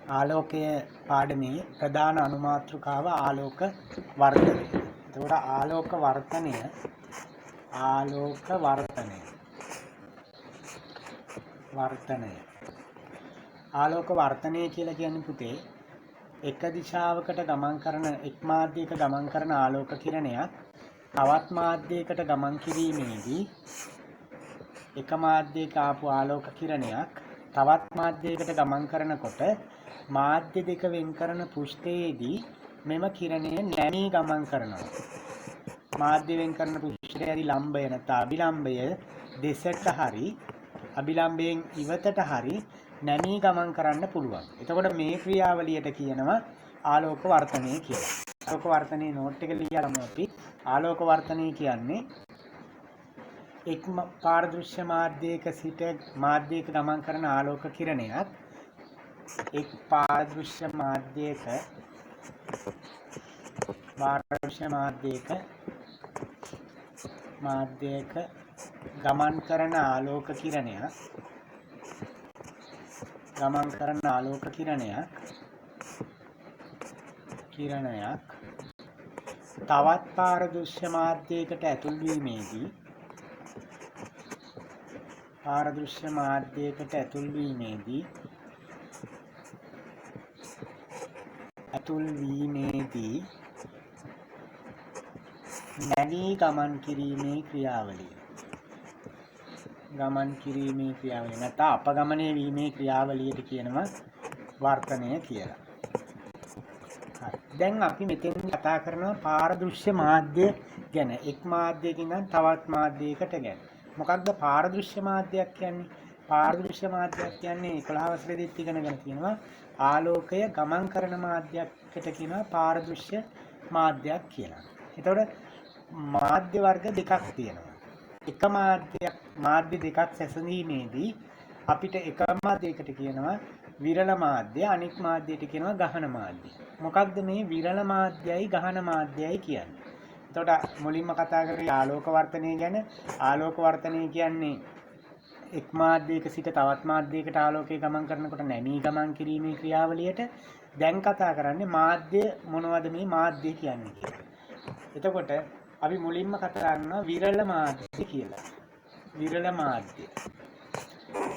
ආලෝකය පාඩමේ ප්‍රධාන අනුමාතෘකාව ආලෝක වර්ධනය. එතකොට ආලෝක වර්ධනය ආලෝක වර්ධනය කියලා කියන්නේ පුතේ එක දිශාවකට ගමන් කරන එක් මාධ්‍යයක ගමන් කරන ආලෝක කිරණයක් තවත් මාධ්‍යයකට ගමන් කිරීමේදී එක මාධ්‍යයක ආපු ආලෝක කිරණයක් තවත් මාධ්‍යයකට ගමන් කරනකොට මාධ්‍ය දෙක වෙන් කරන පෘෂ්ඨයේදී මෙම කිරණය නැමී ගමන් කරනවා. මාධ්‍ය වෙන් කරන පෘෂ්ඨයේදී ලම්බය නැත්නම් අභිලම්බය දෙසට හරි අභිලම්බයෙන් ඉවතට හරි නැමී ගමන් කරන්න පුළුවන්. එතකොට මේ ක්‍රියාවලියට කියනවා ආලෝක වර්ධනය කියලා. ආලෝක වර්ධනයේ නෝට් එක ලියලාම අපි ආලෝක වර්ධනය කියන්නේ එක් පාරදෘශ්‍ය මාධ්‍යයක සිට මාධ්‍යයක ගමන් කරන ආලෝක කිරණයක් එක් පාරදෘශ්‍ය මාධ්‍යයක ගමන් කරන ආලෝක කිරණයක් තවත් පාරදෘශ්‍ය මාධ්‍යයකට ඇතුල් වීමේදී නැමී ගමන් කිරීමේ ක්‍රියාවලිය නැත්නම් අපගමනය වීමේ ක්‍රියාවලියට කියනවා වර්ධනය කියලා. දැන් අපි මෙතෙන් කතා කරනවා පාරදෘශ්‍ය මාධ්‍ය ගැන. එක් මාධ්‍යයකින් තවත් මාධ්‍යයකට ගැන. මොකක්ද පාරදෘශ්‍ය මාධ්‍යයක් කියන්නේ? පාරදෘශ්‍ය මාධ්‍යයක් කියන්නේ 11 වසරේදීත් ඉගෙනගෙන තියෙනවා ආලෝකය ගමන් කරන මාධ්‍යයකට කියනවා පාරදෘශ්‍ය මාධ්‍යයක් කියලා. එතකොට මාධ්‍ය වර්ග දෙකක් තියෙනවා. එක මාධ්‍ය දෙකක් සැසඳීමේදී අපිට එක මාධ්‍යයකට කියනවා විරල මාධ්‍ය, අනිත් මාධ්‍යයට කියනවා ගහන මාධ්‍ය. මොකක්ද මේ විරල මාධ්‍යයයි ගහන මාධ්‍යයයි කියන්නේ? එතකොට මුලින්ම කතා කරේ ආලෝක වර්ධනය ගැන. ආලෝක වර්ධනය කියන්නේ එක් මාධ්‍යයක සිට තවත් මාධ්‍යයකට ආලෝකය ගමන් කරනකොට නැමී ගමන් කිරීමේ ක්‍රියාවලියට. දැන් කතා කරන්නේ මාධ්‍ය මොනවද මේ මාධ්‍ය කියන්නේ කියලා. එතකොට අපි මුලින්ම කතා කරනවා විරල මාධ්‍ය කියලා.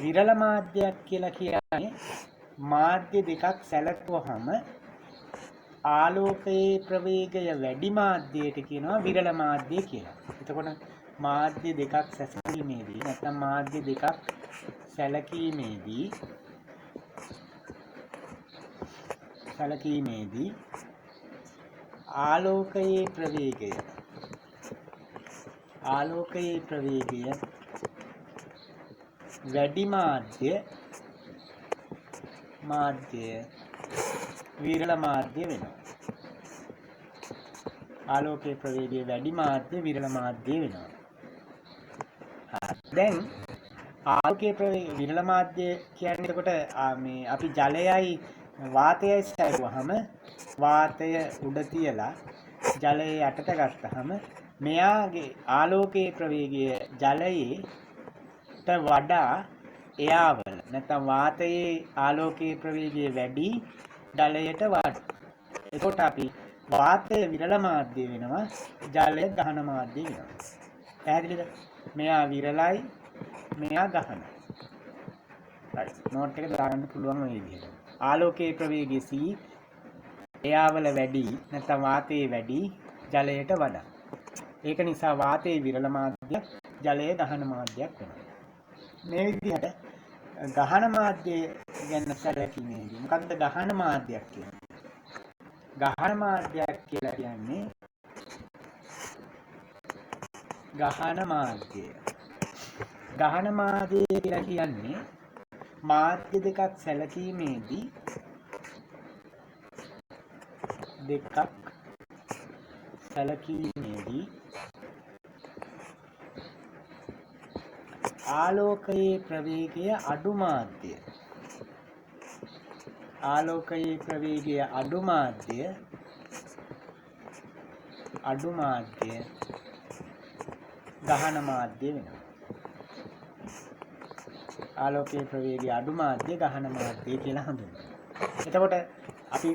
විරල මාධ්‍යයක් කියලා කියන්නේ මාධ්‍ය දෙකක් සැලකුවහම ආලෝකයේ ප්‍රවේගය වැඩි මාධ්‍යයට කියනවා විරල මාධ්‍ය කියලා. එතකොට මාධ්‍ය දෙකක් සැසඳීමේදී නැත්නම් මාධ්‍ය දෙකක් සැලකීමේදී ආලෝකයේ ප්‍රවේගය වැඩි මාධ්‍ය විරල මාධ්‍ය වෙනවා. ආලෝකයේ ප්‍රවේගය වැඩි මාධ්‍ය විරල මාධ්‍ය වෙනවා. දැන් ආලෝකයේ ප්‍රවේගය විරල මාධ්‍ය කියන්නේ එතකොට මේ අපි ජලයයි වාතයයි සැලකුවහම වාතය උඩ තියලා ජලය යටට ගත්තහම මෙයාගේ ආලෝකයේ ප්‍රවේගය ජලයට වඩා එයාවල නැත්නම් වාතයේ ආලෝකයේ ප්‍රවේගය වැඩි ජලයට වඩා. එතකොට අපි වාතය විරල මාධ්‍ය වෙනවා, ජලය ගහන මාධ්‍ය වෙනවා. පැහැදිලිද? මෙයා විරලයි, මෙයා ගහනයි. හරි. නෝට් එක දාගන්න පුළුවන් මේ විදිහට. ආලෝකයේ ප්‍රවේගය c එයාවල වැඩි නැත්නම් වාතයේ වැඩි ජලයට වඩා. ඒක නිසා වාතයේ විරල මාධ්‍යයක්, ජලයේ ගහන මාධ්‍යයක් වෙනවා. මේ විදිහට ගහන මාධ්‍ය ගැන සැලකීමේදී මොකක්ද ගහන මාධ්‍යයක් කියන්නේ? ගහන මාධ්‍යයක් කියලා කියන්නේ මාධ්‍ය දෙකක් සැලකීමේදී ආලෝකයේ ප්‍රවේගය අඩු මාධ්‍ය ගහන මාධ්‍ය වෙනවා. ආලෝකයේ ප්‍රවේගය අඩු මාධ්‍ය ගහන මාධ්‍ය කියලා හඳුන්වනවා. එතකොට අපි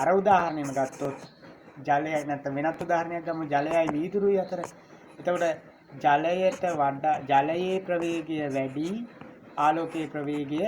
අර උදාහරණයම ගත්තොත් ජලයයි නැත්නම් වෙනත් උදාහරණයක් ගමු ජලයයි වීදුරුයි අතර. එතකොට ජලයට වඩා ජලයේ ප්‍රවේගය වැඩි ආලෝකයේ ප්‍රවේගය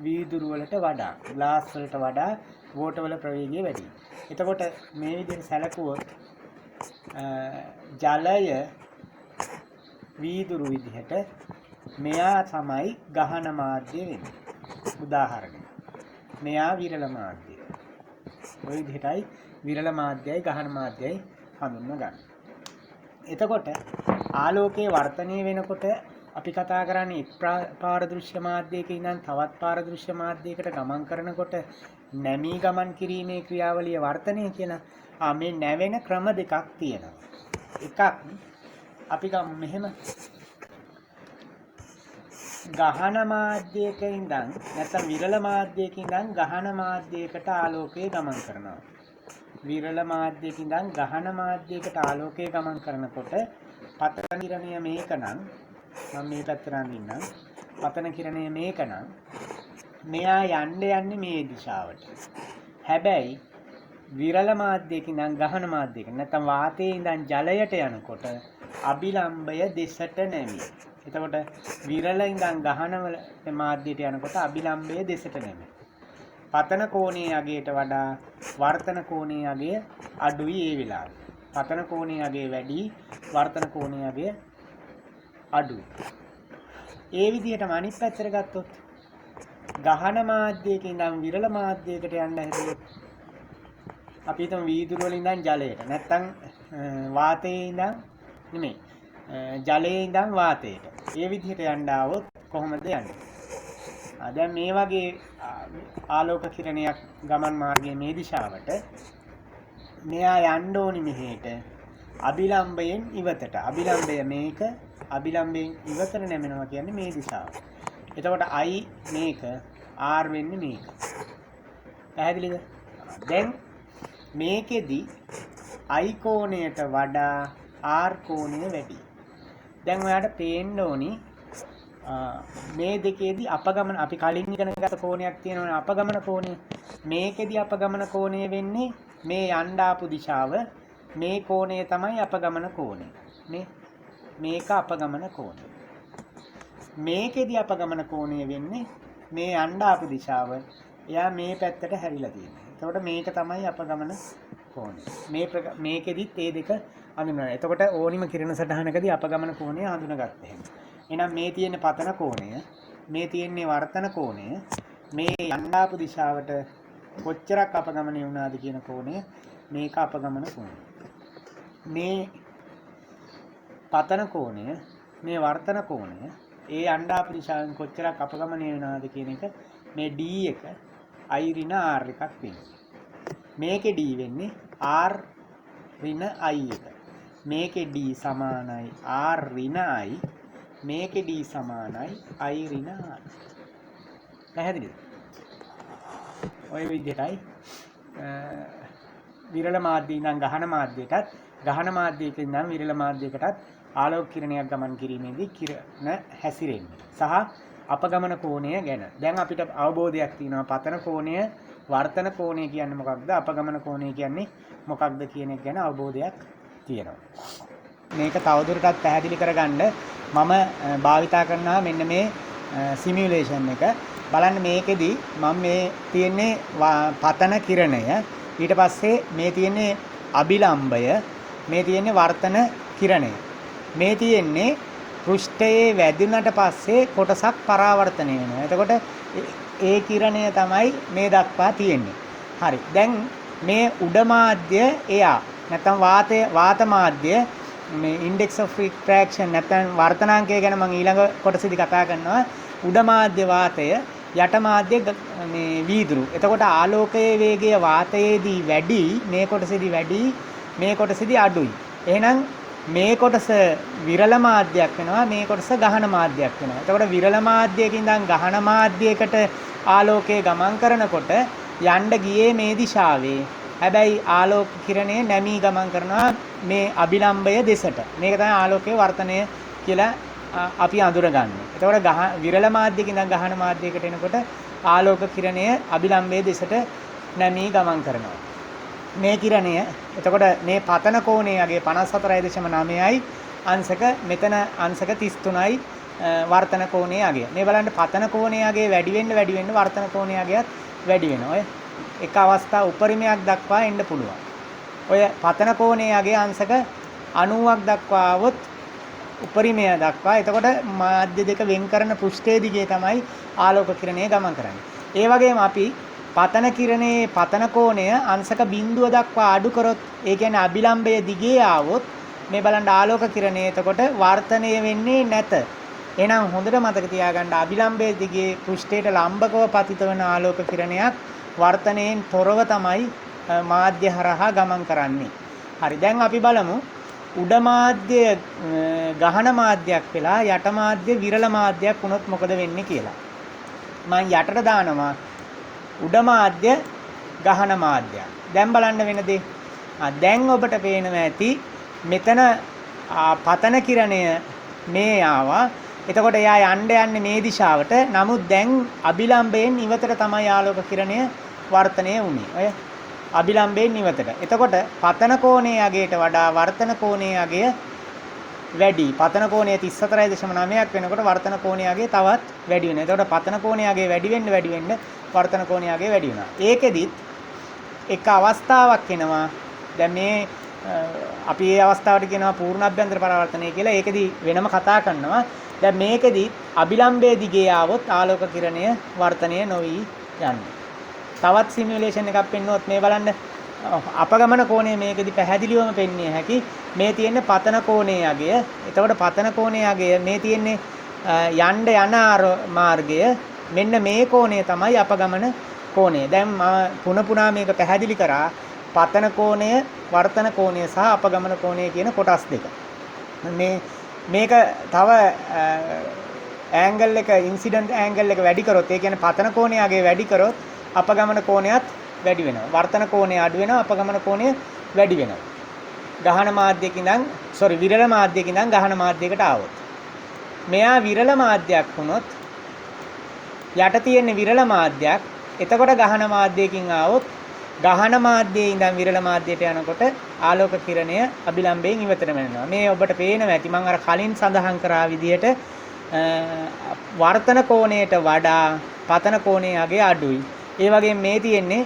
වීදුරු වලට වඩා ග්ලාස් වලට වඩා වෝටර් වල ප්‍රවේගය වැඩි. එතකොට මේ විදිහට සැලකුවොත් ජලය වීදුරු විදිහට මෙයා තමයි ගහන මාධ්‍ය වෙන්නේ. උදාහරණයක්. මෙයා විරල මාධ්‍යය. ওই විදිහටයි විරල මාධ්‍යයයි ගහන මාධ්‍යයයි හඳුන්ව ගන්න. එතකොට ආලෝකයේ වර්ධනය වෙනකොට අපි කතා කරන්නේ එක් පාරදෘශ්‍ය මාධ්‍යයක ඉඳන් තවත් පාරදෘශ්‍ය මාධ්‍යයකට ගමන් කරනකොට නැමී ගමන් කිරීමේ ක්‍රියාවලිය වර්ධනය කියලා. මේ නැවෙන ක්‍රම දෙකක් තියෙනවා. එකක් අපි ගමු මෙහෙම ගහන මාධ්‍යයක ඉඳන් නැත්නම් විරල මාධ්‍යයක ඉඳන් ගහන මාධ්‍යයකට ආලෝකය ගමන් කරනවා. විරල මාධ්‍යයක ඉඳන් ගහන මාධ්‍යයකට ආලෝකය ගමන් කරනකොට පතන කිරණය මේකනම් මම මේ පැත්තට අඳින්නම්. පතන කිරණය මේකනම් මෙයා යන්නේ මේ දිශාවට. හැබැයි විරල මාධ්‍යයක ඉඳන් ගහන මාධ්‍යයකට නැත්නම් වාතයේ ඉඳන් ජලයට යනකොට අභිලම්භය දෙසට නැමී. එතකොට විරල ඉඳන් ගහන මාධ්‍යයට යනකොට අභිලම්භය දෙසට නැමී. පතන කෝණයේ අගයට වඩා වර්තන කෝණයේ අගය අඩුයි ඒ වෙලාවේ. පතන කෝණයේ අගය වැඩි, වර්තන කෝණයේ අගය අඩුයි. ඒ විදිහටම අනිත් පැත්තට ගත්තොත් ගහන මාධ්‍යයක ඉඳන් විරල මාධ්‍යයකට යන්න හැදුවොත් අපි හිතමු වීදුරු වල ඉඳන් ජලයට නැත්නම් වාතයේ ඉඳන් නෙමෙයි ජලයේ ඉඳන් වාතයට. ඒ විදිහට යන්න આવොත් කොහොමද යන්නේ? දැන් මේ වගේ ආලෝක කිරණයක් ගමන් මාර්ගයේ මේ දිශාවට මෙයා යන්න ඕනි මෙහෙට අභිලම්භයෙන් ඉවතට. අභිලම්භය මේක, අභිලම්භයෙන් ඉවතට නැමෙනවා කියන්නේ මේ දිශාව. එතකොට I මේක, R වෙන්නේ මේක. පැහැදිලිද? දැන් මේකෙදි I කෝණයට වඩා R කෝණය වැඩි. දැන් ඔයාලට පේන්න ඕනි මේ දෙකේදී අපගමන අපි කලින් ඉගෙන ගත්ත කෝණයක් තියෙනවනේ අපගමන කෝණය. මේකෙදී අපගමන කෝණය වෙන්නේ මේ යන්න ආපු දිශාව. මේ කෝණය තමයි අපගමන කෝණය. මේක අපගමන කෝණය. මේකෙදී අපගමන කෝණය වෙන්නේ මේ යන්න ආපු දිශාව. එයා මේ පැත්තට හැරිලා තියෙනවා. එතකොට මේක තමයි අපගමන කෝණය. මේකෙදිත් මේ දෙක හඳුනනවා. එතකොට ඕනිම කිරණ සටහනකදී අපගමන කෝණය හඳුනාගත්තා එහෙනම්. එහෙනම් මේ තියෙන පතන කෝණය, මේ තියෙන්නේ වර්තන කෝණය, මේ යන්න ආපු දිශාවට කොච්චරක් අපගමනය වුණාද කියන කෝණය මේක අපගමන කෝණය. මේ පතන කෝණය, මේ වර්තන කෝණය, ඒ යන්න ආපු දිශාවෙන් කොච්චරක් අපගමනය වෙනවද කියන එක මේ D එක I ඍණ R එකක් වෙනවා. මේකේ D වෙන්නේ R ඍණ I එක. මේකේ D සමානයි R ඍණ I. මේකේ D සමානයි I ඍණ R. පැහැදිලිද? ඔය විදිහටයි විරල මාධ්‍යයෙන් ඉඳන් ගහන මාධ්‍යයටත් ගහන මාධ්‍යයක ඉඳන් විරල මාධ්‍යයකටත් ආලෝක කිරණයක් ගමන් කිරීමේදී කිරණ හැසිරෙන්නේ සහ අපගමන කෝණය ගැන දැන් අපිට අවබෝධයක් තියෙනවා. පතන කෝණය, වර්තන කෝණය කියන්නේ මොකක්ද, අපගමන කෝණය කියන්නේ මොකක්ද කියන එක ගැන අවබෝධයක් තියෙනවා. මේක තවදුරටත් පැහැදිලි කරගන්න මම භාවිතා කරනවා මෙන්න මේ සිමියුලේෂන් එක. බලන්න මේකෙදි මම මේ තියෙන්නේ පතන කිරණය, ඊට පස්සේ මේ තියෙන්නේ අභිලම්භය, මේ තියෙන්නේ වර්තන කිරණය. මේ තියෙන්නේ පෘෂ්ඨයේ වැදුනට පස්සේ කොටසක් පරාවර්තනය වෙනවා. එතකොට ඒ කිරණය තමයි මේ දක්වා තියෙන්නේ. හරි. දැන් මේ උඩ මාධ්‍ය එයා නැත්නම් වාත මාධ්‍ය මේ index of refraction නැත්නම් වර්තනාංකය ගැන මම ඊළඟ කොටසේදී කතා කරනවා. උඩ මාධ්‍ය වාතය, යට මාධ්‍ය මේ වීදුරු. එතකොට ආලෝකයේ වේගය වාතයේදී වැඩි, මේ කොටසේදී වැඩි, මේ කොටසේදී අඩුයි. එහෙනම් මේ කොටස විරල මාධ්‍යයක් වෙනවා, මේ කොටස ගහන මාධ්‍යයක් වෙනවා. එතකොට විරල මාධ්‍යයකින් ඉඳන් ගහන මාධ්‍යයකට ආලෝකය ගමන් කරනකොට යන්න ගියේ මේ දිශාවේ. හැබැයි ආලෝක කිරණය නැමී ගමන් කරනවා මේ අභිලම්භය දෙසට. මේක තමයි ආලෝකයේ වර්තනය කියලා අපි අඳුරගන්නේ. එතකොට විරල මාධ්‍යයකින් ඉඳන් ගහන මාධ්‍යයකට එනකොට ආලෝක කිරණය අභිලම්බයේ දෙසට නැමී ගමන් කරනවා. මේ කිරණය එතකොට මේ පතන කෝණයේ 54.9යි අංශක මෙතන අංශක 33යි වර්තන කෝණයේ අගය. මේ බලන්න පතන කෝණයේ අගය වැඩි වෙන්න වර්තන කෝණයේ අගයත් වැඩි වෙනවා. ඔය එක අවස්ථා උපරිමයක් දක්වා එන්න පුළුවන්. ඔය පතන කෝණයේ අගය අංශක 90ක් දක්වා આવොත් උපරිමය දක්වා එතකොට මාධ්‍ය දෙක වෙන් කරන පෘෂ්ඨයේ දිගේ තමයි ආලෝක කිරණය ගමන් කරන්නේ. ඒ වගේම අපි පතන කිරණයේ පතන කෝණය අංශක බිඳුව දක්වා අඩු කරොත් ඒ කියන්නේ අභිලම්බයේ දිගේ ආවොත් මේ බලන්න ආලෝක කිරණය එතකොට වර්තනය වෙන්නේ නැත. එහෙනම් හොඳට මතක තියාගන්න අභිලම්බයේ දිගේ පෘෂ්ඨයට ලම්බකව පතිත වන ආලෝක කිරණයක් වර්තනයෙන් තොරව තමයි මාධ්‍ය හරහා ගමන් කරන්නේ. හරි දැන් අපි බලමු උඩ මාධ්‍ය ගහන මාධ්‍යයක් වෙලා යට මාධ්‍ය විරල මාධ්‍යයක් වුණොත් මොකද වෙන්නේ කියලා. මම යටට දානවා උඩ මාධ්‍ය ගහන මාධ්‍යයක්. දැන් බලන්න වෙන දේ. දැන් ඔබට පේනවා ඇති මෙතන පතන කිරණය මේ ආවා. එතකොට එයා යන්නේ මේ දිශාවට. නමුත් දැන් අභිලම්බයෙන් ඉවතට තමයි ආලෝක කිරණය වර්තනය වුනේ. ඔය අභිලම්බයෙන් ඉවතට. එතකොට පතන කෝණයේ අගයට වඩා වර්තන කෝණයේ අගය වැඩි. පතන කෝණය 34.9ක් වෙනකොට වර්තන කෝණයේ අගය තවත් වැඩි වෙනවා. එතකොට පතන කෝණයේ අගය වැඩි වෙන්න වර්තන කෝණයේ අගය වැඩි වෙනවා. ඒකෙදිත් එක අවස්ථාවක් එනවා. දැන් මේ අපි මේ අවස්ථාවට කියනවා පූර්ණ අභ්‍යන්තර පරාවර්තනය කියලා. ඒකෙදි වෙනම කතා කරනවා. දැන් මේකෙදි අභිලම්බයේ දිගේ ආවොත් ආලෝක කිරණය වර්තනය නොවි යන්නේ. තවත් සිමියුලේෂන් එකක් පෙන්වුවොත් මේ බලන්න අපගමන කෝණය මේකෙදි පැහැදිලිවම පෙන්විය හැකි. මේ තියෙන්නේ පතන කෝණයේ අගය. එතකොට පතන කෝණයේ අගය මේ තියෙන්නේ යන්න මාර්ගය. මෙන්න මේ කෝණය තමයි අපගමන කෝණය. දැන් මම පුනා මේක පැහැදිලි කරා. පතන කෝණය, වර්තන කෝණය සහ අපගමන කෝණය කියන කොටස් දෙක. මේක තව ඇන්ගල් එක ඉන්සිඩන්ට් ඇන්ගල් එක වැඩි කරොත් ඒ කියන්නේ පතන කෝණය අගේ වැඩි කරොත් අපගමන කෝණයත් වැඩි වෙනවා. වර්තන කෝණය අඩු වෙනවා, අපගමන කෝණය වැඩි වෙනවා. ගහන මාධ්‍යයකින් ඉඳන් විරල මාධ්‍යයකින් ඉඳන් ගහන මාධ්‍යයකට ආවොත්. මෙයා විරල මාධ්‍යයක් වුණොත් යට තියෙන විරල මාධ්‍යයක්. එතකොට ගහන මාධ්‍යයකින් ආවොත් ගහන මාධ්‍යයේ ඉඳන් විරල මාධ්‍යයට යනකොට ආලෝක කිරණය අභිලම්බයෙන් ඉවතට වෙනවා. මේ ඔබට පේනවා ඇති මම අර කලින් සඳහන් කරා විදිහට වර්තන කෝණයට වඩා පතන කෝණයේ අගය අඩුයි. ඒ වගේම මේ තියෙන්නේ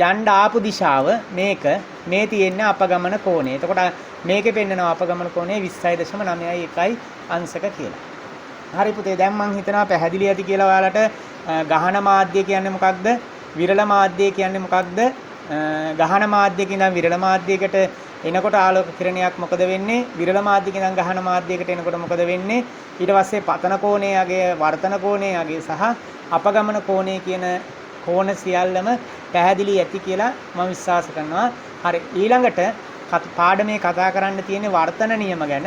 යන්න ආපු දිශාව මේක මේ තියෙන්නේ අපගමන කෝණය. එතකොට මේකේ පෙන්නනවා අපගමන කෝණය 20.9.1 අංශක කියලා. හරි පුතේ දැන් මම හිතනවා පැහැදිලි ඇති කියලා ඔයාලට ගහන මාධ්‍ය කියන්නේ මොකක්ද? විරල මාධ්‍ය කියන්නේ මොකක්ද? ගහන මාධ්‍යයක ඉඳන් විරල මාධ්‍යයකට එනකොට ආලෝක කිරණයක් මොකද වෙන්නේ? විරල මාධ්‍යයක ඉඳන් ගහන මාධ්‍යයකට එනකොට මොකද වෙන්නේ? ඊට පස්සේ පතන කෝණයේ අගය, වර්තන කෝණයේ අගය සහ අපගමන කෝණය කියන කෝණ සියල්ලම පැහැදිලි ඇති කියලා මම විශ්වාස කරනවා. හරි ඊළඟට පාඩමේ කතා කරන්න තියෙන්නේ වර්තන නියම ගැන.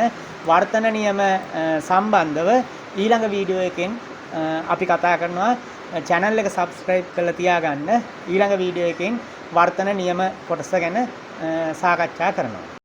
වර්තන නියම සම්බන්ධව ඊළඟ වීඩියෝ එකෙන් අපි කතා කරනවා. channel එක subscribe කරලා තියාගන්න. ඊළඟ වීඩියෝ එකෙන් වර්තන නියම කොටස ගැන සාකච්ඡා කරනවා.